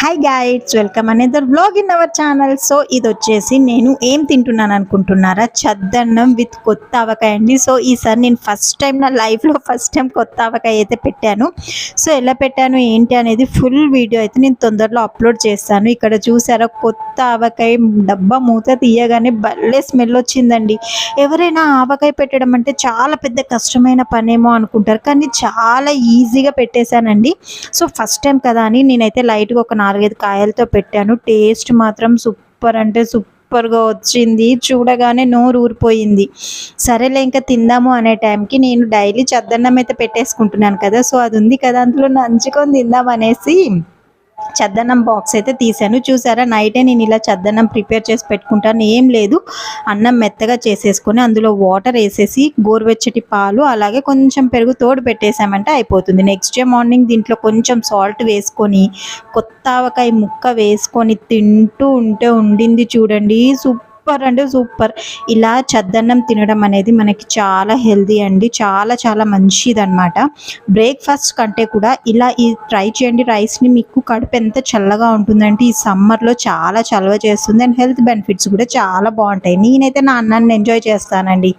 Hi guides, welcome another vlog in our channel. So ఇది వచ్చేసి నేను ఏం తింటున్నాను అనుకుంటున్నారా? చద్దన్నం విత్ కొత్త ఆవకాయ అండి. సో ఈసారి నేను ఫస్ట్ టైం నా లైఫ్లో కొత్త ఆవకాయ అయితే పెట్టాను. సో ఎలా పెట్టాను ఏంటి అనేది ఫుల్ వీడియో అయితే నేను తొందరలో అప్లోడ్ చేస్తాను. ఇక్కడ చూసారా, కొత్త ఆవకాయ డబ్బా మూత తీయగానే భలే స్మెల్ వచ్చిందండి. ఎవరైనా ఆవకాయ పెట్టడం అంటే చాలా పెద్ద కష్టమైన పనేమో అనుకుంటారు, కానీ చాలా ఈజీగా పెట్టేశానండి. సో ఫస్ట్ టైం కదా అని నేనైతే లైట్గా ఒక 4-5 కాయలతో పెట్టాను. టేస్ట్ మాత్రం సూపర్ అంటే సూపర్గా వచ్చింది. చూడగానే నోరు ఊరిపోయింది. సరేలే ఇంకా తిందాము అనే టైంకి నేను డైలీ చద్దన్నం అయితే పెట్టేసుకుంటున్నాను కదా, సో అది ఉంది కదా, అందులో నంచుకొని తిందాం అనేసి చద్దన్నం బాక్స్ అయితే తీసాను. చూసారా, నైటే నేను ఇలా చద్దన్నం ప్రిపేర్ చేసి పెట్టుకుంటాను. ఏం లేదు, అన్నం మెత్తగా చేసేసుకొని అందులో వాటర్ వేసేసి గోరువెచ్చటి పాలు అలాగే కొంచెం పెరుగు తోడు పెట్టేసామంటే అయిపోతుంది. నెక్స్ట్ డే మార్నింగ్ దీంట్లో కొంచెం సాల్ట్ వేసుకొని కొత్త ఆవకాయ ముక్క వేసుకొని తింటూ ఉంటే ఉండింది చూడండి, సూపర్ అంటే సూపర్. ఇలా చద్దన్నం తినడం అనేది మనకి చాలా హెల్దీ అండి, చాలా చాలా మంచిదన్నమాట. బ్రేక్ఫాస్ట్ కంటే కూడా ఇలా ట్రై చేయండి. రైస్ని మీకు కడుపు ఎంత చల్లగా ఉంటుందంటే ఈ సమ్మర్లో చాలా చలవ చేస్తుంది. అండ్ హెల్త్ బెనిఫిట్స్ కూడా చాలా బాగుంటాయి. నేనైతే నా అన్నాన్ని ఎంజాయ్ చేస్తానండి.